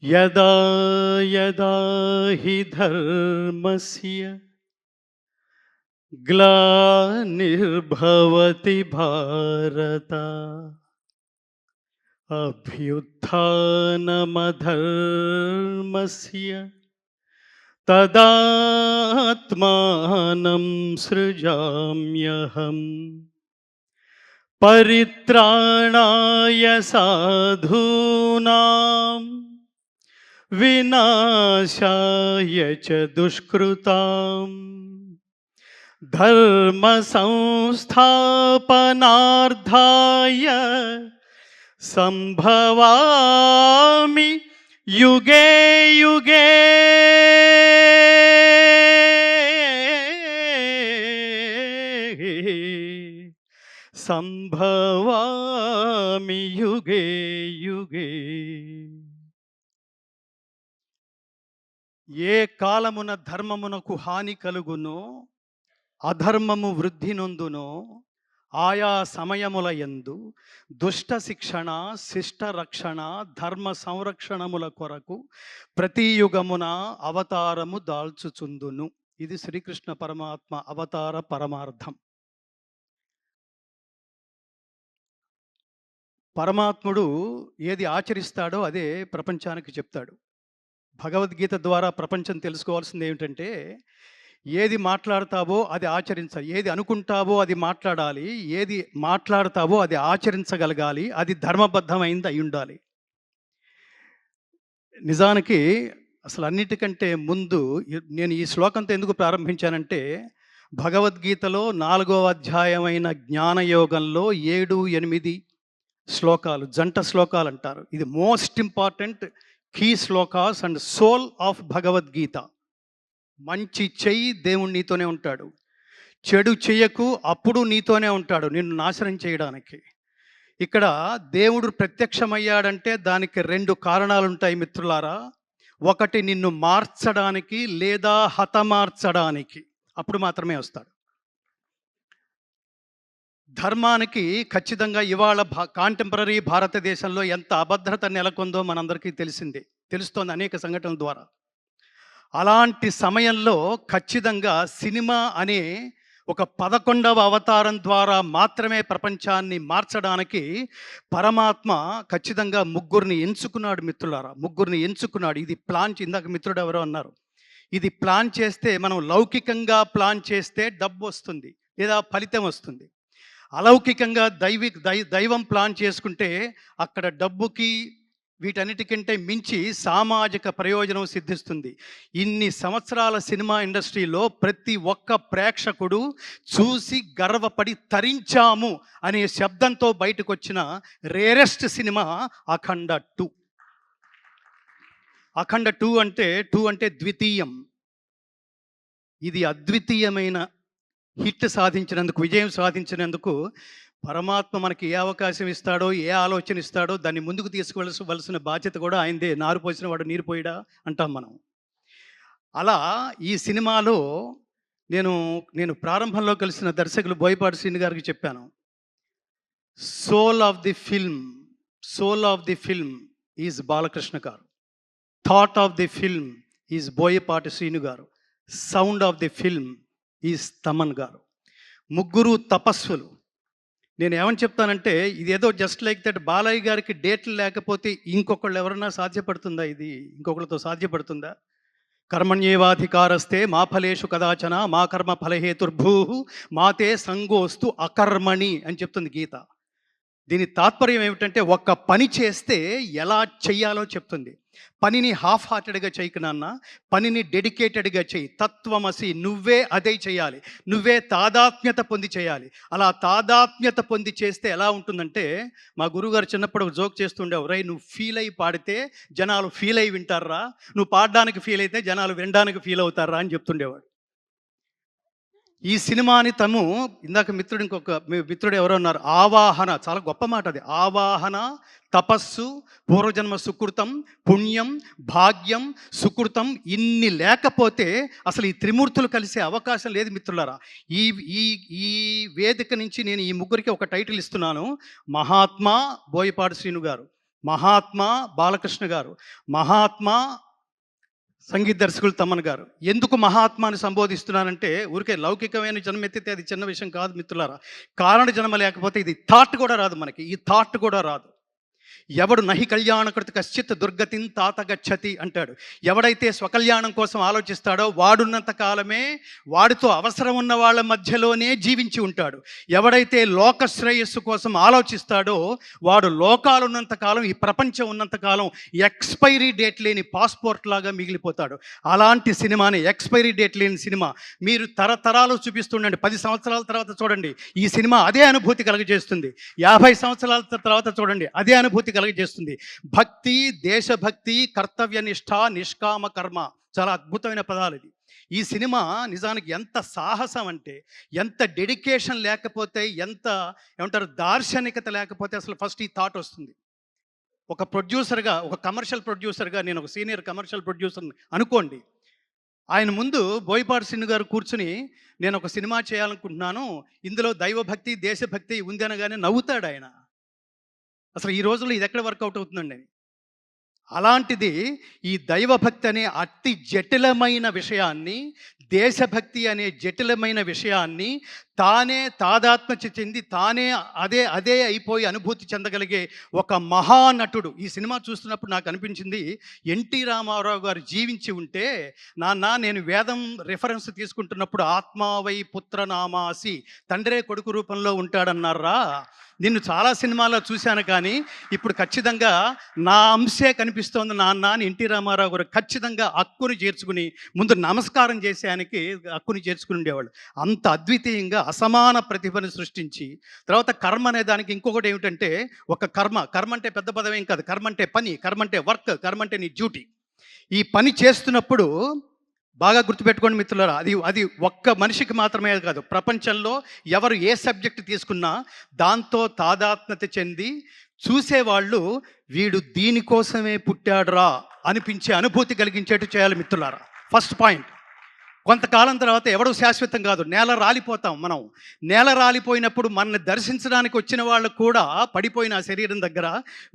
यदा यदा हि धर्मस्य ग्लानिर्भवति भारत अभ्युत्थानमधर्मस्य तदात्मानं सृजाम्यहम् परित्राणाय साधूनां विनाशाय च दुष्कृताम् धर्म संस्थापनार्थाय संभवामि युगे युगे संभवामि युगे युगे. ఏ కాలమున ధర్మమునకు హాని కలుగునో అధర్మము వృద్ధి నొందునో ఆయా సమయముల యందు దుష్ట శిక్షణ శిష్ట రక్షణ ధర్మ సంరక్షణముల కొరకు ప్రతి యుగమున అవతారము దాల్చుచుందును. ఇది శ్రీకృష్ణ పరమాత్మ అవతార పరమార్థం. పరమాత్ముడు ఏది ఆచరిస్తాడో అదే ప్రపంచానికి చెప్తాడు. భగవద్గీత ద్వారా ప్రపంచం తెలుసుకోవాల్సింది ఏమిటంటే, ఏది మాట్లాడతావో అది ఆచరించాలి, ఏది అనుకుంటావో అది మాట్లాడాలి, ఏది మాట్లాడతావో అది ఆచరించగలగాలి, అది ధర్మబద్ధమైంది అయి ఉండాలి. నిజానికి అసలు అన్నిటికంటే ముందు నేను ఈ శ్లోకంతో ఎందుకు ప్రారంభించానంటే, భగవద్గీతలో 4వ అధ్యాయమైన జ్ఞానయోగంలో 7, 8 శ్లోకాలు, జంట శ్లోకాలు అంటారు. ఇది most important key shlokas and soul of Bhagavad Gita. మంచి చెయ్యి, దేవుడు నీతోనే ఉంటాడు. చెడు చెయ్యకు, అప్పుడు నీతోనే ఉంటాడు నిన్ను నాశనం చేయడానికి. ఇక్కడ దేవుడు ప్రత్యక్షమయ్యాడంటే దానికి 2 కారణాలు ఉంటాయి మిత్రులారా. ఒకటి నిన్ను మార్చడానికి లేదా హతమార్చడానికి, అప్పుడు మాత్రమే వస్తాడు. ధర్మానికి ఖచ్చితంగా ఇవాళ కాంటెంపరీ భారతదేశంలో ఎంత అభద్రత నెలకొందో మనందరికీ తెలుస్తోంది అనేక సంఘటనల ద్వారా. అలాంటి సమయంలో ఖచ్చితంగా సినిమా అనే ఒక 11వ అవతారం ద్వారా మాత్రమే ప్రపంచాన్ని మార్చడానికి పరమాత్మ ఖచ్చితంగా ముగ్గురిని ఎంచుకున్నాడు మిత్రులారా. ముగ్గురిని ఎంచుకున్నాడు. ఇది ప్లాన్, ఇందాక మిత్రుడు ఎవరో అన్నారు, ఇది ప్లాన్ చేస్తే, మనం లౌకికంగా ప్లాన్ చేస్తే డబ్బు వస్తుంది లేదా ఫలితం వస్తుంది. అలౌకికంగా దైవం ప్లాన్ చేసుకుంటే అక్కడ డబ్బుకి వీటన్నిటికంటే మించి సామాజిక ప్రయోజనం సిద్ధిస్తుంది. ఇన్ని సంవత్సరాల సినిమా ఇండస్ట్రీలో ప్రతి ఒక్క ప్రేక్షకుడు చూసి గర్వపడి తరించాము అనే శబ్దంతో బయటకు వచ్చిన రేరెస్ట్ సినిమా అఖండ 2. అఖండ 2 అంటే ద్వితీయం. ఇది అద్వితీయమైన హిట్ సాధించినందుకు, విజయం సాధించినందుకు పరమాత్మ మనకి ఏ అవకాశం ఇస్తాడో, ఏ ఆలోచన ఇస్తాడో దాన్ని ముందుకు తీసుకువలసిన బాధ్యత కూడా ఆయనదే. నారు పోసిన వాడు నీరు పోయిడా అంటాం మనం. అలా ఈ సినిమాలో నేను ప్రారంభంలో కలిసిన దర్శకులు బోయపాటి శ్రీను గారికి చెప్పాను, soul of the film is Balakrishna గారు, thought of the film is Boyapati Srinu గారు, sound of the film is Thaman గారు. ముగ్గురు తపస్సులు. నేను ఏమని చెప్తానంటే, ఇదేదో జస్ట్ లైక్ దట్ బాలయ్య గారికి డేట్లు లేకపోతే ఇంకొకళ్ళు ఎవరన్నా సాధ్యపడుతుందా? ఇది ఇంకొకళ్ళతో సాధ్యపడుతుందా? కర్మణ్యేవాధికారస్తే మా ఫలేషు కదాచన మా కర్మ ఫలహేతుర్భూ మాతే సంగోస్తు అకర్మణి అని చెప్తుంది గీత. దీని తాత్పర్యం ఏమిటంటే, ఒక్క పని చేస్తే ఎలా చెయ్యాలో చెప్తుంది. పనిని హాఫ్ హార్టెడ్గా చేయకు నాన్న, పనిని డెడికేటెడ్గా చేయి. తత్వమసి, నువ్వే అదే చేయాలి, నువ్వే తాదాత్మ్యత పొంది చేయాలి. అలా తాదాత్మ్యత పొంది చేస్తే ఎలా ఉంటుందంటే, మా గురువుగారు చిన్నప్పుడు ఒక జోక్ చేస్తుండేవారు, రై నువ్వు ఫీల్ అయి పాడితే జనాలు ఫీల్ అయి వింటారా, నువ్వు పాడడానికి ఫీల్ అయితే జనాలు వినడానికి ఫీల్ అవుతారా అని చెప్తుండేవాడు. ఈ సినిమాని ఇందాక మిత్రుడు ఎవరో ఉన్నారు, ఆవాహన, చాలా గొప్ప మాట అది. ఆవాహన, తపస్సు, పూర్వజన్మ సుకృతం, పుణ్యం, భాగ్యం, సుకృతం, ఇన్ని లేకపోతే అసలు ఈ త్రిమూర్తులు కలిసే అవకాశం లేదు మిత్రులారా. ఈ ఈ ఈ వేదిక నుంచి నేను ఈ ముగ్గురికి ఒక టైటిల్ ఇస్తున్నాను, మహాత్మా బోయపాటి శ్రీను గారు, మహాత్మా బాలకృష్ణ గారు, మహాత్మా సంగీత దర్శకులు తమ్మన్ గారు. ఎందుకు మహాత్మాని సంబోధిస్తున్నానంటే ఊరికే లౌకికమైన జన్మెత్తితే అది చిన్న విషయం కాదు మిత్రులారా. కారణ జన్మ లేకపోతే ఇది థాట్ కూడా రాదు మనకి. ఈ థాట్ కూడా రాదు. ఎవడు నహి కళ్యాణకృత కశ్చిత్ దుర్గతిన్ తాత గచ్చతి అంటాడు. ఎవడైతే స్వకల్యాణం కోసం ఆలోచిస్తాడో వాడున్నంత కాలమే వాడితో అవసరం ఉన్న వాళ్ళ మధ్యలోనే జీవించి ఉంటాడు. ఎవడైతే లోక శ్రేయస్సు కోసం ఆలోచిస్తాడో వాడు లోకాలున్నంత కాలం, ఈ ప్రపంచం ఉన్నంత కాలం ఎక్స్పైరీ డేట్ లేని పాస్పోర్ట్ లాగా మిగిలిపోతాడు. అలాంటి సినిమాని, ఎక్స్పైరీ డేట్ లేని సినిమా మీరు తరతరాలు చూపిస్తుండండి. 10 సంవత్సరాల తర్వాత చూడండి, ఈ సినిమా అదే అనుభూతి కలుగజేస్తుంది. 50 సంవత్సరాల తర్వాత చూడండి, అదే అనుభూతి కలుగజేస్తుంది. భక్తి, దేశభక్తి, కర్తవ్యనిష్ట, నిష్కామ కర్మ, చాలా అద్భుతమైన పదాలు ఇది. ఈ సినిమా నిజానికి ఎంత సాహసం అంటే, ఎంత డెడికేషన్ లేకపోతే, ఎంత ఏమంటారు దార్శనికత లేకపోతే అసలు ఫస్ట్ ఈ థాట్ వస్తుంది. ఒక ప్రొడ్యూసర్గా, ఒక కమర్షియల్ ప్రొడ్యూసర్గా, నేను ఒక సీనియర్ కమర్షియల్ ప్రొడ్యూసర్ని అనుకోండి. ఆయన ముందు బోయపాటి శ్రీను గారు కూర్చుని నేను ఒక సినిమా చేయాలనుకుంటున్నాను, ఇందులో దైవభక్తి, దేశభక్తి ఉంది అనగానే నవ్వుతాడు ఆయన. అసలు ఈ రోజుల్లో ఇది ఎక్కడ వర్కౌట్ అవుతుందండి? అలాంటిది ఈ దైవభక్తి అనే అతి జటిలమైన విషయాన్ని, దేశభక్తి అనే జటిలమైన విషయాన్ని తానే తాదాత్మ్య చెంది తానే అదే అదే అయిపోయి అనుభూతి చెందగలిగే ఒక మహానటుడు. ఈ సినిమా చూస్తున్నప్పుడు నాకు అనిపించింది, ఎన్టీ రామారావు గారు జీవించి ఉంటే, నాన్న నేను వేదం రిఫరెన్స్ తీసుకుంటున్నప్పుడు ఆత్మావై పుత్రనామాసి, తండ్రే కొడుకు రూపంలో ఉంటాడన్నారా. నిన్ను చాలా సినిమాల్లో చూశాను కానీ ఇప్పుడు ఖచ్చితంగా నా అంశే కనిపిస్తోంది నాన్న అని ఎన్టీ రామారావు గారు ఖచ్చితంగా హక్కుని చేర్చుకుని ముందు నమస్కారం చేసేయానికి హక్కుని చేర్చుకుని ఉండేవాళ్ళు. అంత అద్వితీయంగా అసమాన ప్రతిభను సృష్టించి, తర్వాత కర్మ అనే దానికి ఇంకొకటి ఏమిటంటే, ఒక కర్మ అంటే పెద్ద పదవేం కాదు. కర్మ అంటే పని, కర్మ అంటే వర్క్, కర్మ అంటే నీ డ్యూటీ. ఈ పని చేస్తున్నప్పుడు బాగా గుర్తుపెట్టుకోండి మిత్రులారా, అది ఒక్క మనిషికి మాత్రమే కాదు, ప్రపంచంలో ఎవరు ఏ సబ్జెక్ట్ తీసుకున్నా దాంతో తాదాత్మ్యత చెంది చూసేవాళ్ళు వీడు దీనికోసమే పుట్టాడురా అనిపించే అనుభూతి కలిగించేట్టు చేయాలి మిత్రులారా. First point. కొంతకాలం తర్వాత ఎవడు శాశ్వతం కాదు, నేల రాలిపోతాం మనం. నేల రాలిపోయినప్పుడు మనల్ని దర్శించడానికి వచ్చిన వాళ్ళు కూడా పడిపోయిన ఆ శరీరం దగ్గర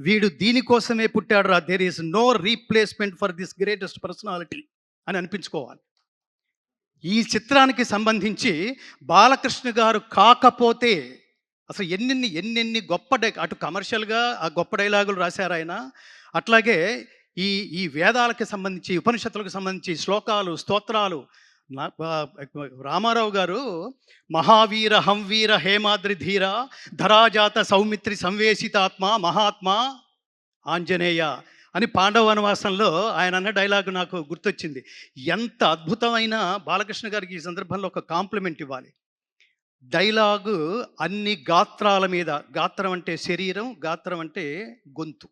వీడు దీనికోసమే పుట్టాడురా, there is no replacement for this greatest personality అని అనిపించుకోవాలి. ఈ చిత్రానికి సంబంధించి బాలకృష్ణ గారు కాకపోతే అసలు ఎన్నెన్ని గొప్ప అటు కమర్షియల్గా ఆ గొప్ప డైలాగులు రాశారు ఆయన. అట్లాగే ఈ వేదాలకు సంబంధించి, ఉపనిషత్తులకు సంబంధించి శ్లోకాలు, స్తోత్రాలు. రామారావు గారు మహావీర హంవీర హేమాద్రి ధీర ధరాజాత సౌమిత్రి సంవేశితాత్మ మహాత్మా ఆంజనేయ అని పాండవ వనవాసంలో ఆయన అన్న డైలాగు నాకు గుర్తొచ్చింది. ఎంత అద్భుతమైన, బాలకృష్ణ గారికి ఈ సందర్భంలో ఒక కాంప్లిమెంట్ ఇవ్వాలి. డైలాగు అన్ని గాత్రాల మీద, గాత్రం అంటే శరీరం, గాత్రం అంటే గొంతు,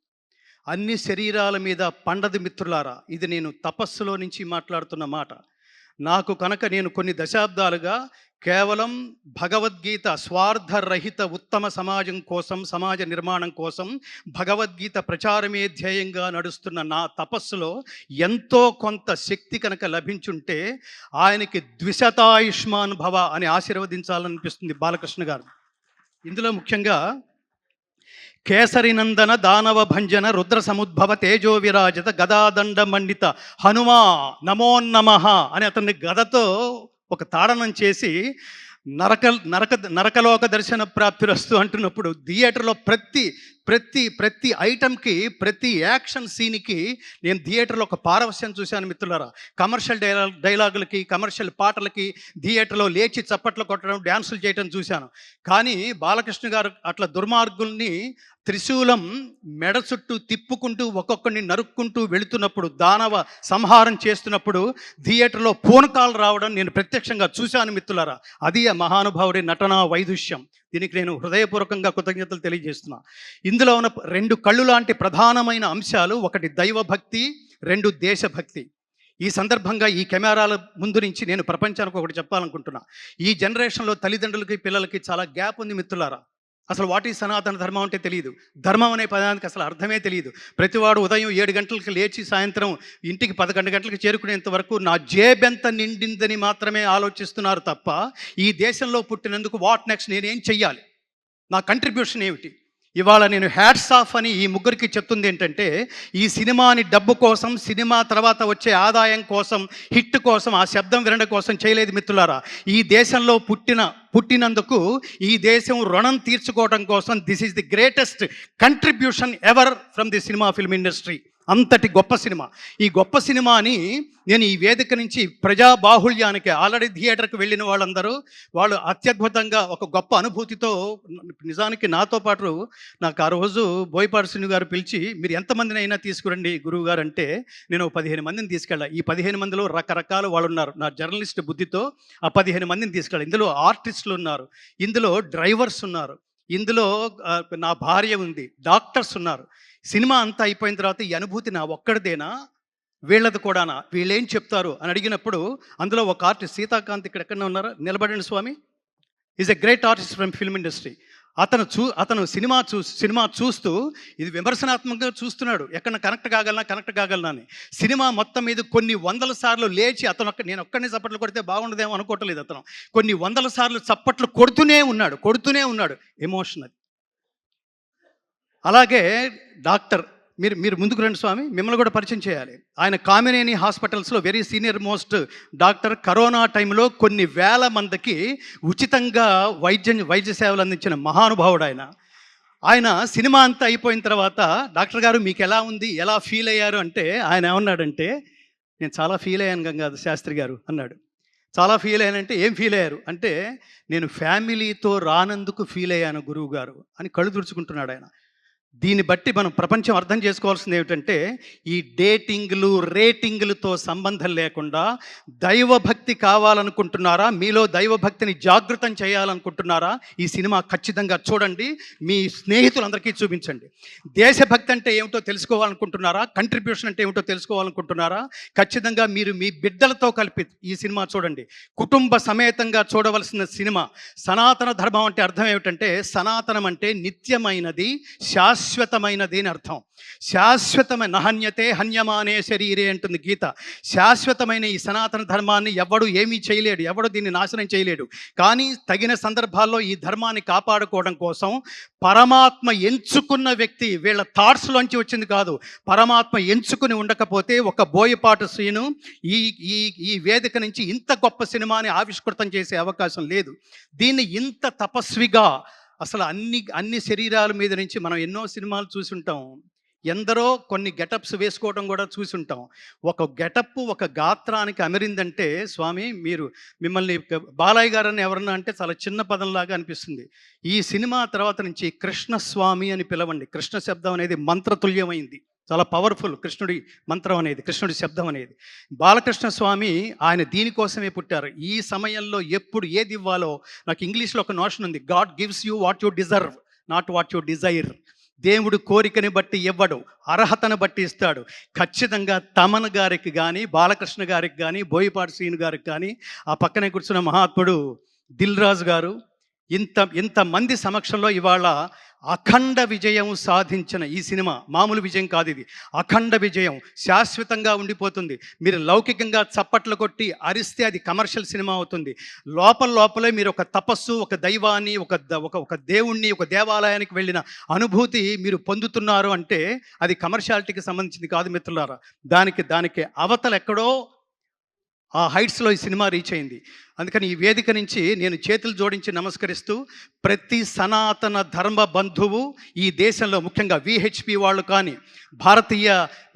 అన్ని శరీరాల మీద పండది మిత్రులారా. ఇది నేను తపస్సులో నుంచి మాట్లాడుతున్న మాట. నాకు కనుక నేను కొన్ని దశాబ్దాలుగా కేవలం భగవద్గీత స్వార్థరహిత ఉత్తమ సమాజం కోసం, సమాజ నిర్మాణం కోసం భగవద్గీత ప్రచారమే ధ్యేయంగా నడుస్తున్న నా తపస్సులో ఎంతో కొంత శక్తి కనుక లభించుంటే ఆయనకి ద్విశతాయుష్మాన్ భవ అని ఆశీర్వదించాలనిపిస్తుంది బాలకృష్ణ గారు. ఇందులో ముఖ్యంగా కేసరినందన దానవ భంజన రుద్ర సముద్భవ తేజో విరాజిత గదాదండ మండిత హనుమా నమోన్నమః అని అతన్ని గదతో ఒక తాడనం చేసి నరకలోక దర్శన ప్రాప్తిరస్తు అంటున్నప్పుడు థియేటర్లో ప్రతి ఐటమ్కి, ప్రతి యాక్షన్ సీన్కి నేను థియేటర్లో ఒక పారవశ్యం చూశాను మిత్రులారా. కమర్షియల్ డైలాగులకి, కమర్షియల్ పాటలకి థియేటర్లో లేచి చప్పట్లు కొట్టడం, డ్యాన్సులు చేయడం చూశాను. కానీ బాలకృష్ణ గారు అట్లా దుర్మార్గుల్ని త్రిశూలం మెడ చుట్టూ తిప్పుకుంటూ ఒక్కొక్కడిని నరుక్కుంటూ వెళుతున్నప్పుడు, దానవ సంహారం చేస్తున్నప్పుడు థియేటర్లో పూనకాలు రావడం నేను ప్రత్యక్షంగా చూశాను మిత్రులారా. అది ఆ మహానుభావుడి నటనా వైదుష్యం. దీనికి నేను హృదయపూర్వకంగా కృతజ్ఞతలు తెలియజేస్తున్నా. ఇందులో ఉన్న 2 కళ్ళు లాంటి ప్రధానమైన అంశాలు, ఒకటి దైవభక్తి, 2 దేశభక్తి. ఈ సందర్భంగా ఈ కెమెరాల ముందు నుంచి నేను ప్రపంచానికి ఒకటి చెప్పాలనుకుంటున్నా. ఈ జనరేషన్లో తల్లిదండ్రులకి, పిల్లలకి చాలా గ్యాప్ ఉంది మిత్రులారా. అసలు వాట్ ఈ సనాతన ధర్మం అంటే తెలియదు. ధర్మం అనే పదానికి అసలు అర్థమే తెలియదు. ప్రతివాడు ఉదయం 7 గంటలకు లేచి సాయంత్రం ఇంటికి 11 గంటలకు చేరుకునేంత వరకు నా జేబెంత నిండిందని మాత్రమే ఆలోచిస్తున్నారు తప్ప, ఈ దేశంలో పుట్టినందుకు వాట్ నెక్స్ట్, నేనేం చెయ్యాలి, నా కంట్రిబ్యూషన్ ఏమిటి, ఇవాళ నేను హ్యాట్స్ ఆఫ్ అని ఈ ముగ్గురికి చెప్తుంది ఏంటంటే, ఈ సినిమాని డబ్బు కోసం, సినిమా తర్వాత వచ్చే ఆదాయం కోసం, హిట్ కోసం, ఆ శబ్దం వినడం కోసం చేయలేదు మిత్రులారా. ఈ దేశంలో పుట్టినందుకు ఈ దేశం రుణం తీర్చుకోవడం కోసం this is the greatest contribution ever from the cinema film industry. అంతటి గొప్ప సినిమా. ఈ గొప్ప సినిమాని నేను ఈ వేదిక నుంచి ప్రజాబాహుళ్యానికి ఆల్రెడీ థియేటర్కి వెళ్ళిన వాళ్ళందరూ వాళ్ళు అత్యద్భుతంగా ఒక గొప్ప అనుభూతితో, నిజానికి నాతో పాటు నాకు ఆ రోజు బోయపాటి శ్రీను గారు పిలిచి, మీరు ఎంతమందిని అయినా తీసుకురండి గురువు గారు అంటే, నేను 15 మందిని తీసుకెళ్ళా. ఈ 15 మందిలో రకరకాల వాళ్ళు ఉన్నారు. నా జర్నలిస్ట్ బుద్ధితో ఆ 15 మందిని తీసుకెళ్ళా. ఇందులో ఆర్టిస్టులు ఉన్నారు, ఇందులో డ్రైవర్స్ ఉన్నారు, ఇందులో నా భార్య ఉంది, డాక్టర్స్ ఉన్నారు. సినిమా అంతా అయిపోయిన తర్వాత ఈ అనుభూతి నా ఒక్కడిదేనా, వీళ్ళది కూడానా, వీళ్ళేం చెప్తారు అని అడిగినప్పుడు అందులో ఒక ఆర్టిస్ట్ సీతాకాంత్ ఎక్కడన్నా ఉన్నారా, నిలబడండి స్వామి, is a great artist from film industry. అతను సినిమా చూస్తూ ఇది విమర్శనాత్మకంగా చూస్తున్నాడు, ఎక్కడ కనెక్ట్ కాగలనా అని. సినిమా మొత్తం మీద కొన్ని వందల సార్లు లేచి నేను ఒక్కడిని చప్పట్లు కొడితే బాగుండదేమో అనుకోవట్లేదు. అతను కొన్ని వందల సార్లు చప్పట్లు కొడుతూనే ఉన్నాడు. ఎమోషనల్. అలాగే డాక్టర్, మీరు ముందుకు రండి స్వామి, మిమ్మల్ని కూడా పరిచయం చేయాలి. ఆయన కామినేని హాస్పిటల్స్లో very senior most doctor. Corona టైంలో కొన్ని వేల మందికి ఉచితంగా వైద్య సేవలు అందించిన మహానుభావుడు ఆయన సినిమా అంతా అయిపోయిన తర్వాత, డాక్టర్ గారు మీకు ఎలా ఉంది, ఎలా ఫీల్ అయ్యారు అంటే, ఆయన ఏమన్నాడంటే, నేను చాలా ఫీల్ అయ్యాను గంగాధర్ శాస్త్రి గారు అన్నాడు. చాలా ఫీల్ అయ్యానంటే, ఏం ఫీల్ అయ్యారు అంటే, నేను ఫ్యామిలీతో రానందుకు ఫీల్ అయ్యాను గురువు గారు అని కళ్ళు తుడుచుకుంటున్నాడు ఆయన. దీన్ని బట్టి మనం ప్రపంచం అర్థం చేసుకోవాల్సింది ఏమిటంటే, ఈ డేటింగ్లు రేటింగ్లతో సంబంధం లేకుండా దైవభక్తి కావాలనుకుంటున్నారా, మీలో దైవభక్తిని జాగృతం చేయాలనుకుంటున్నారా, ఈ సినిమా ఖచ్చితంగా చూడండి, మీ స్నేహితులందరికీ చూపించండి. దేశభక్తి అంటే ఏమిటో తెలుసుకోవాలనుకుంటున్నారా, కంట్రిబ్యూషన్ అంటే ఏమిటో తెలుసుకోవాలనుకుంటున్నారా, ఖచ్చితంగా మీరు మీ బిడ్డలతో కలిపి ఈ సినిమా చూడండి. కుటుంబ సమేతంగా చూడవలసిన సినిమా. సనాతన ధర్మం అంటే అర్థం ఏమిటంటే, సనాతనం అంటే నిత్యమైనది, శాశ్వతమైనది అని అర్థం. శాశ్వతమైన నహన్యతే హన్యమానే శరీరే అంటుంది గీత. శాశ్వతమైన ఈ సనాతన ధర్మాన్ని ఎవడు ఏమీ చేయలేడు, ఎవడు దీన్ని నాశనం చేయలేడు. కానీ తగిన సందర్భాల్లో ఈ ధర్మాన్ని కాపాడుకోవడం కోసం పరమాత్మ ఎంచుకున్న వ్యక్తి, వీళ్ళ థాట్స్లోంచి వచ్చింది కాదు, పరమాత్మ ఎంచుకుని ఉండకపోతే ఒక బోయపాటి శ్రీను ఈ వేదిక నుంచి ఇంత గొప్ప సినిమాని ఆవిష్కృతం చేసే అవకాశం లేదు. దీన్ని ఇంత తపస్విగా, అసలు అన్ని శరీరాల మీద నుంచి మనం ఎన్నో సినిమాలు చూసుంటాం, ఎందరో కొన్ని గెటప్స్ వేసుకోవడం కూడా చూసుంటాం. ఒక గెటప్ ఒక గాత్రానికి అమరిందంటే, స్వామి మిమ్మల్ని బాలయ్య గారని ఎవరన్నా అంటే చాలా చిన్న పదంలాగా అనిపిస్తుంది. ఈ సినిమా తర్వాత నుంచి కృష్ణస్వామి అని పిలవండి. కృష్ణ శబ్దం అనేది మంత్రతుల్యమైంది, చాలా పవర్ఫుల్. కృష్ణుడి మంత్రం అనేది, కృష్ణుడి శబ్దం అనేది. బాలకృష్ణ స్వామి ఆయన దీనికోసమే పుట్టారు. ఈ సమయంలో ఎప్పుడు ఏది ఇవ్వాలో, నాకు ఇంగ్లీష్లో ఒక నోషన్ ఉంది, God gives you what you deserve, not what you Dzire. దేవుడు కోరికని బట్టి ఇవ్వడు, అర్హతను బట్టి ఇస్తాడు. ఖచ్చితంగా తమన్ గారికి కానీ, బాలకృష్ణ గారికి కానీ, బోయపాటి శ్రీను గారికి కానీ, ఆ పక్కనే కూర్చున్న మహాత్ముడు దిల్ రాజు గారు, ఇంతమంది సమక్షంలో ఇవాళ అఖండ విజయం సాధించిన ఈ సినిమా మామూలు విజయం కాదు, ఇది అఖండ విజయం, శాశ్వతంగా ఉండిపోతుంది. మీరు లౌకికంగా చప్పట్లు కొట్టి అరిస్తే అది కమర్షియల్ సినిమా అవుతుంది. లోపలే మీరు ఒక తపస్సు, ఒక దైవాన్ని, ఒక దేవుణ్ణి, ఒక దేవాలయానికి వెళ్ళిన అనుభూతి మీరు పొందుతున్నారు అంటే అది కమర్షియాలిటీకి సంబంధించింది కాదు మిత్రులారా. దానికి అవతల ఎక్కడో ఆ హైట్స్లో ఈ సినిమా రీచ్ అయింది. అందుకని ఈ వేదిక నుంచి నేను చేతులు జోడించి నమస్కరిస్తూ, ప్రతి సనాతన ధర్మ బంధువు ఈ దేశంలో, ముఖ్యంగా విహెచ్పి వాళ్ళు కానీ,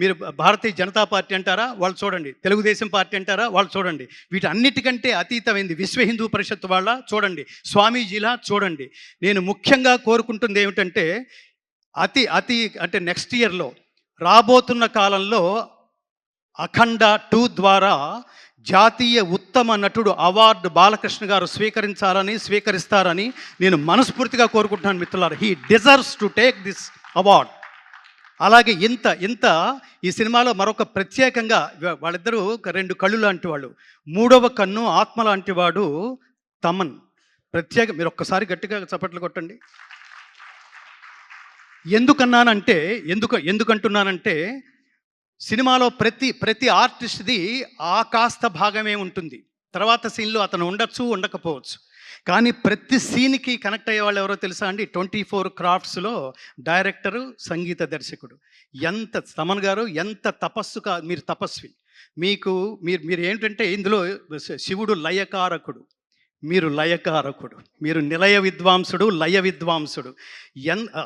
మీరు భారతీయ జనతా పార్టీ అంటారా వాళ్ళు చూడండి, తెలుగుదేశం పార్టీ అంటారా వాళ్ళు చూడండి, వీటన్నిటికంటే అతీతమైంది విశ్వ హిందూ పరిషత్ వాళ్ళ చూడండి, స్వామీజీలా చూడండి. నేను ముఖ్యంగా కోరుకుంటుంది ఏమిటంటే, అంటే నెక్స్ట్ ఇయర్లో రాబోతున్న కాలంలో అఖండ 2 ద్వారా జాతీయ ఉత్తమ నటుడు అవార్డు బాలకృష్ణ గారు స్వీకరిస్తారని నేను మనస్ఫూర్తిగా కోరుకుంటున్నాను మిత్రులారా. He deserves to take this award. అలాగే ఇంత ఈ సినిమాలో మరొక ప్రత్యేకంగా వాళ్ళిద్దరూ 2 కళ్ళు లాంటి వాళ్ళు, 3వ కన్ను ఆత్మ లాంటి వాడు తమన్. మీరు ఒక్కసారి గట్టిగా చప్పట్లు కొట్టండి. ఎందుకంటున్నానంటే సినిమాలో ప్రతి ఆర్టిస్ట్ది ఆ కాస్త భాగమే ఉంటుంది. తర్వాత సీన్లో అతను ఉండొచ్చు, ఉండకపోవచ్చు. కానీ ప్రతి సీన్‌కి కనెక్ట్ అయ్యేవాళ్ళు ఎవరో తెలుసా అండి? 24 క్రాఫ్ట్స్‌లో డైరెక్టరు, సంగీత దర్శకుడు. తమన్ గారు ఎంత మీరు తపస్వి. మీకు మీరేంటంటే ఇందులో శివుడు లయకారకుడు. మీరు లయకారకుడు. మీరు నిలయ విద్వాంసుడు, లయ విద్వాంసుడు.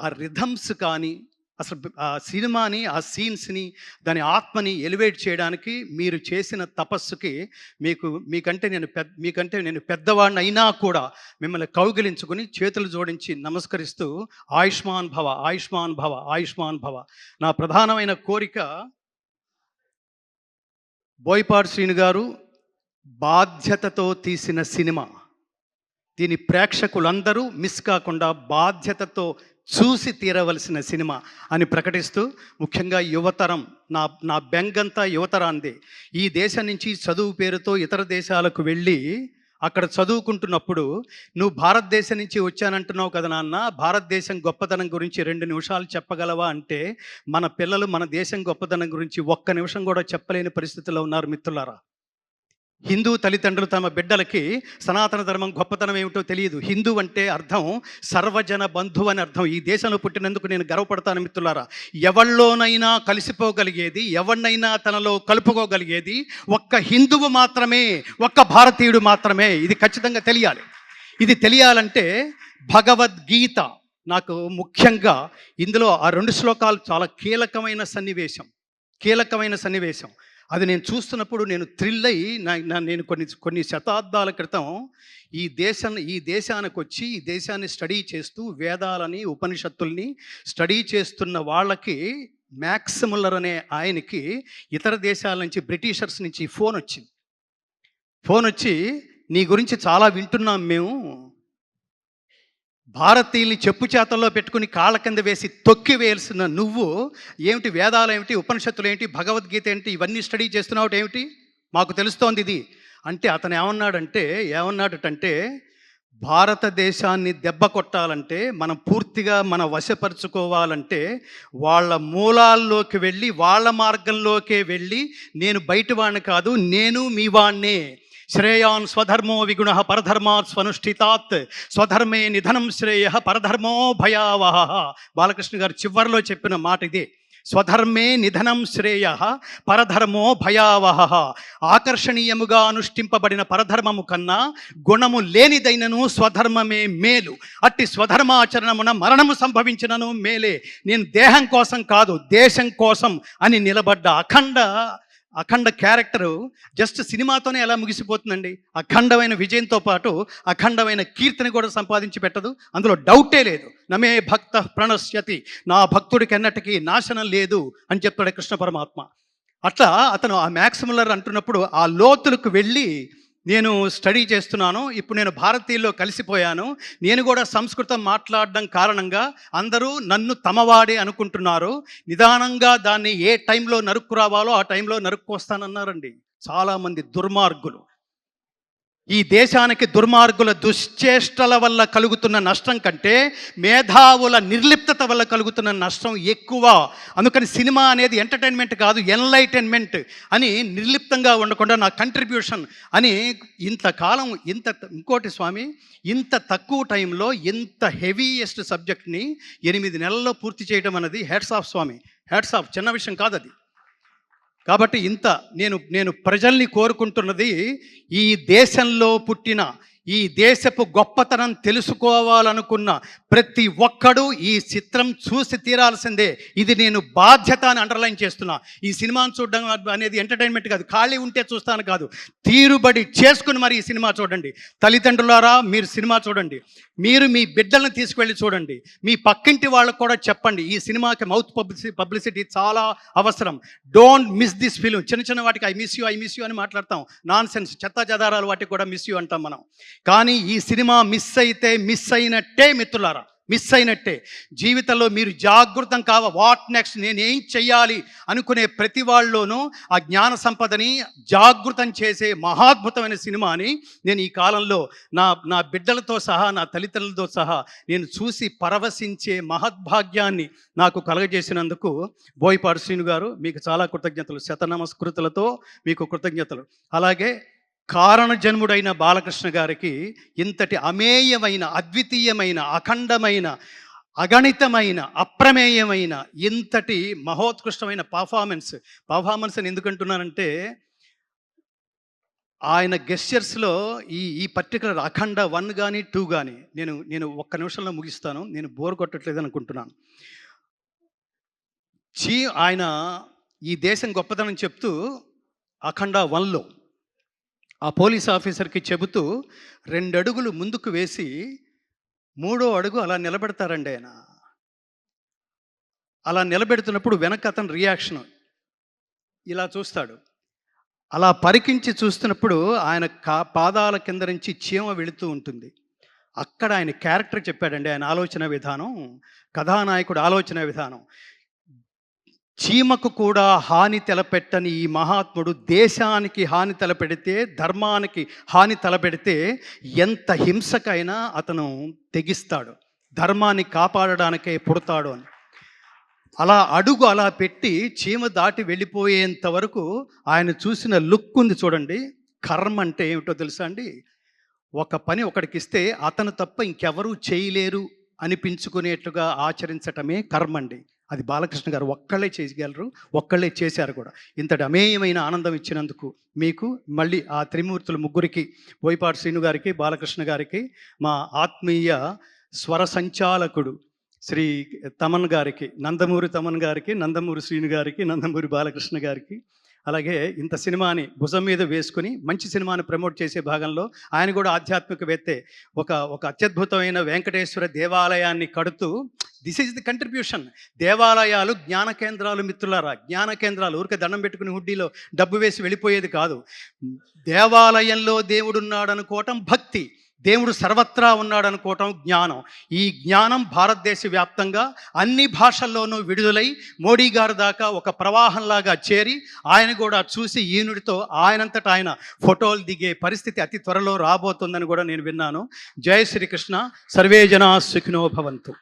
ఆ రిథమ్స్ కానీ అసలు ఆ సినిమాని, ఆ సీన్స్‌ని, దాని ఆత్మని ఎలివేట్ చేయడానికి మీరు చేసిన తపస్సుకి మీకంటే నేను పెద్దవాడినైనా కూడా మిమ్మల్ని కౌగిలించుకొని చేతులు జోడించి నమస్కరిస్తూ ఆయుష్మాన్ భవ, ఆయుష్మాన్ భవ, ఆయుష్మాన్ భవ. నా ప్రధానమైన కోరిక బోయపాటి శ్రీను గారు బాధ్యతతో తీసిన సినిమా. దీని ప్రేక్షకులందరూ మిస్ కాకుండా బాధ్యతతో చూసి తీరవలసిన సినిమా అని ప్రకటిస్తూ, ముఖ్యంగా యువతరం, నా బెంగంతా యువతరాందే. ఈ దేశం నుంచి చదువు పేరుతో ఇతర దేశాలకు వెళ్ళి అక్కడ చదువుకుంటున్నప్పుడు, నువ్వు భారతదేశం నుంచి వచ్చానంటున్నావు కదా నాన్న, భారతదేశం గొప్పతనం గురించి 2 నిమిషాలు చెప్పగలవా అంటే, మన పిల్లలు మన దేశం గొప్పతనం గురించి ఒక్క నిమిషం కూడా చెప్పలేని పరిస్థితిలో ఉన్నారు మిత్రులారా. హిందూ తల్లిదండ్రులు తమ బిడ్డలకి సనాతన ధర్మం గొప్పతనం ఏమిటో తెలియదు. హిందూ అంటే అర్థం సర్వజన బంధువు అని అర్థం. ఈ దేశంలో పుట్టినందుకు నేను గర్వపడతాను మిత్రులారా. ఎవళ్ళలోనైనా కలిసిపోగలిగేది, ఎవరినైనా తనలో కలుపుకోగలిగేది ఒక్క హిందువు మాత్రమే, ఒక్క భారతీయుడు మాత్రమే. ఇది ఖచ్చితంగా తెలియాలి. ఇది తెలియాలంటే భగవద్గీత నాకు ముఖ్యంగా ఇందులో ఆ 2 శ్లోకాలు చాలా కీలకమైన సన్నివేశం. అది నేను చూస్తున్నప్పుడు నేను థ్రిల్ అయ్యి నేను కొన్ని శతాబ్దాల క్రితం ఈ దేశానికి వచ్చి ఈ దేశాన్ని స్టడీ చేస్తూ వేదాలని, ఉపనిషత్తుల్ని స్టడీ చేస్తున్న వాళ్ళకి మ్యాక్స్ ముల్లర్ అనే ఆయనకి ఇతర దేశాల నుంచి, బ్రిటిషర్స్ నుంచి ఫోన్ వచ్చి నీ గురించి చాలా వింటున్నాం మేము, భారతీయుల్ని చెప్పు చేతల్లో పెట్టుకుని కాళ్ళ కింద వేసి తొక్కి వేయాల్సిన నువ్వు ఏమిటి, వేదాలు ఏమిటి, ఉపనిషత్తులు ఏంటి, భగవద్గీత ఏంటి, ఇవన్నీ స్టడీ చేస్తున్నావు ఏమిటి, మాకు తెలుస్తోంది ఇది అంటే, అతను ఏమన్నాడటంటే భారతదేశాన్ని దెబ్బ కొట్టాలంటే, మనం పూర్తిగా వశపరుచుకోవాలంటే వాళ్ళ మూలాల్లోకి వెళ్ళి, వాళ్ళ మార్గంలోకే వెళ్ళి, నేను బయట వాడిని కాదు, నేను మీ వాణ్ణే, శ్రేయాన్ స్వధర్మో విగుణ పరధర్మాత్ స్వనుష్ఠితాత్ స్వధర్మే నిధనం శ్రేయ పరధర్మో భయావహ. బాలకృష్ణ గారు చివరిలో చెప్పిన మాట ఇదే. స్వధర్మే నిధనం శ్రేయ పరధర్మో భయావహ. ఆకర్షణీయముగా అనుష్ఠింపబడిన పరధర్మము కన్నా గుణము లేనిదైనను స్వధర్మమే మేలు. అట్టి స్వధర్మాచరణమున మరణము సంభవించినను మేలే. నేను దేహం కోసం కాదు, దేశం కోసం అని నిలబడ్డ అఖండ క్యారెక్టరు జస్ట్ సినిమాతోనే ఎలా ముగిసిపోతుందండి. అఖండమైన విజయంతో పాటు అఖండమైన కీర్తిని కూడా సంపాదించి పెట్టదు, అందులో డౌటే లేదు. నమే భక్త ప్రణశ్యతి, నా భక్తుడికి ఎన్నటికీ నాశనం లేదు అని చెప్తాడు కృష్ణ పరమాత్మ. అట్లా అతను ఆ మ్యాక్స్ ముల్లర్ అంటున్నప్పుడు ఆ లోతులకు వెళ్ళి నేను స్టడీ చేస్తున్నాను. ఇప్పుడు నేను భారతీయుల్లో కలిసిపోయాను. నేను కూడా సంస్కృతం మాట్లాడడం కారణంగా అందరూ నన్ను తమవాడే అనుకుంటున్నారు. నిదానంగా దాన్ని ఏ టైంలో నరుక్కు రావాలో ఆ టైంలో నరుక్కొస్తానన్నారండి చాలామంది దుర్మార్గులు. ఈ దేశానికి దుర్మార్గుల దుశ్చేష్టల వల్ల కలుగుతున్న నష్టం కంటే మేధావుల నిర్లిప్తత వల్ల కలుగుతున్న నష్టం ఎక్కువ. అందుకని సినిమా అనేది ఎంటర్టైన్మెంట్ కాదు, ఎన్లైటైన్మెంట్ అని నిర్లిప్తంగా ఉండకుండా నా కంట్రిబ్యూషన్ అని ఇంతకాలం ఇంకోటి స్వామి, ఇంత తక్కువ టైంలో ఇంత హెవీయెస్ట్ సబ్జెక్ట్ని 8 నెలల్లో పూర్తి చేయడం అనేది హ్యాట్స్ ఆఫ్ స్వామి, హ్యాట్స్ ఆఫ్. చిన్న విషయం కాదు అది. కాబట్టి నేను ప్రజల్ని కోరుకుంటున్నది, ఈ దేశంలో పుట్టిన, ఈ దేశపు గొప్పతనం తెలుసుకోవాలనుకున్న ప్రతి ఒక్కడు ఈ చిత్రం చూసి తీరాల్సిందే. ఇది నేను బాధ్యత అని అండర్లైన్ చేస్తున్నా. ఈ సినిమాను చూడడం అనేది ఎంటర్టైన్మెంట్ కాదు, ఖాళీ ఉంటే చూస్తాను కాదు, తీరుబడి చేసుకుని మరి ఈ సినిమా చూడండి. తల్లిదండ్రులారా, మీరు సినిమా చూడండి, మీరు మీ బిడ్డలను తీసుకువెళ్ళి చూడండి, మీ పక్కింటి వాళ్ళకు కూడా చెప్పండి. ఈ సినిమాకి మౌత్ పబ్లిసిటీ చాలా అవసరం. Don't miss this film. చిన్న వాటికి ఐ మిస్ యూ అని మాట్లాడతాం, నాన్ సెన్స్ చెత్త చెదారాలు వాటికి కూడా మిస్ యూ అంటాం మనం. కానీ ఈ సినిమా మిస్ అయినట్టే మిత్రులారా, మిస్ అయినట్టే. జీవితంలో మీరు జాగృతం వాట్ నెక్స్ట్, నేనేం చెయ్యాలి అనుకునే ప్రతి వాళ్ళలోనూ ఆ జ్ఞాన సంపదని జాగృతం చేసే మహాద్భుతమైన సినిమాని నేను ఈ కాలంలో నా బిడ్డలతో సహా, నా తల్లిదండ్రులతో సహా నేను చూసి పరవశించే మహద్భాగ్యాన్ని నాకు కలగజేసినందుకు బోయపాటి శ్రీను గారు మీకు చాలా కృతజ్ఞతలు. శతనమస్కృతులతో మీకు కృతజ్ఞతలు. అలాగే కారణజన్ముడైన బాలకృష్ణ గారికి ఇంతటి అమేయమైన, అద్వితీయమైన, అఖండమైన, అగణితమైన, అప్రమేయమైన ఇంతటి మహోత్కృష్టమైన పర్ఫార్మెన్స్ అని ఎందుకంటున్నానంటే, ఆయన గెస్చర్స్‌లో ఈ పర్టిక్యులర్ 'అఖండ 1' గాని, 2 గాని నేను ఒక్క నిమిషంలో ముగిస్తాను. నేను బోర్ కొట్టట్లేదు అనుకుంటున్నాను. ఆయన ఈ దేశం గొప్పదనం చెప్తూ 'అఖండ 1'లో ఆ పోలీస్ ఆఫీసర్‌కి చెబుతూ 2 అడుగులు ముందుకు వేసి, మూడో అడుగు అలా నిలబెడతారండి ఆయన. అలా నిలబెడుతున్నప్పుడు వెనక అతని రియాక్షను ఇలా చూస్తాడు. అలా పరికించి చూస్తున్నప్పుడు ఆయన పాదాల కింద నుంచి చీమ వెళుతూ ఉంటుంది. అక్కడ ఆయన క్యారెక్టర్ చెప్పాడండి. ఆయన ఆలోచన విధానం, కథానాయకుడు ఆలోచన విధానం. చీమకు కూడా హాని తలపెట్టని ఈ మహాత్ముడు దేశానికి హాని తలపెడితే, ధర్మానికి హాని తలపెడితే ఎంత హింసకైనా అతను తెగిస్తాడు. ధర్మాన్ని కాపాడడానికే పుడతాడు అని. అలా పెట్టి చీమ దాటి వెళ్ళిపోయేంత వరకు ఆయన చూసిన లుక్ ఉంది చూడండి. కర్మ అంటే ఏమిటో తెలుసా అండి? ఒక పని ఒకడికిస్తే అతను తప్ప ఇంకెవరూ చేయలేరు అనిపించుకునేట్లుగా ఆచరించటమే కర్మ అండి. అది బాలకృష్ణ గారు ఒక్కళ్ళే చేయగలరు, ఒక్కళ్ళే చేశారు కూడా. ఇంతటి అమేయమైన ఆనందం ఇచ్చినందుకు మీకు మళ్ళీ ఆ త్రిమూర్తులు ముగ్గురికి, బోయపాటి శ్రీను గారికి, బాలకృష్ణ గారికి, మా ఆత్మీయ స్వర సంచాలకుడు శ్రీ తమన్ గారికి, నందమూరి తమన్ గారికి, నందమూరి శ్రీను గారికి, నందమూరి బాలకృష్ణ గారికి, అలాగే ఇంత సినిమాని భుజం మీద వేసుకుని మంచి సినిమాని ప్రమోట్ చేసే భాగంలో ఆయన కూడా ఆధ్యాత్మికవేత్తే. ఒక అత్యద్భుతమైన వెంకటేశ్వర దేవాలయాన్ని కడుతూ దిస్ ఈజ్ ది కంట్రిబ్యూషన్. దేవాలయాలు జ్ఞాన కేంద్రాలు మిత్రులారా, జ్ఞాన కేంద్రాలు. ఊరికే దండం పెట్టుకుని హుడ్డీలో డబ్బు వేసి వెళ్ళిపోయేది కాదు. దేవాలయంలో దేవుడున్నాడు అనుకోవటం భక్తి, దేవుడు సర్వత్రా ఉన్నాడు అనుకోవటం జ్ఞానం. ఈ జ్ఞానం భారతదేశ వ్యాప్తంగా అన్ని భాషల్లోనూ విడుదలై మోడీ గారి దాకా ఒక ప్రవాహంలాగా చేరి ఆయన కూడా చూసి ఈనుడితో ఆయనంతట ఆయన ఫోటోలు దిగే పరిస్థితి అతి త్వరలో రాబోతుందని కూడా నేను విన్నాను. జై శ్రీకృష్ణ. సర్వే జనా సుఖినో భవంతు.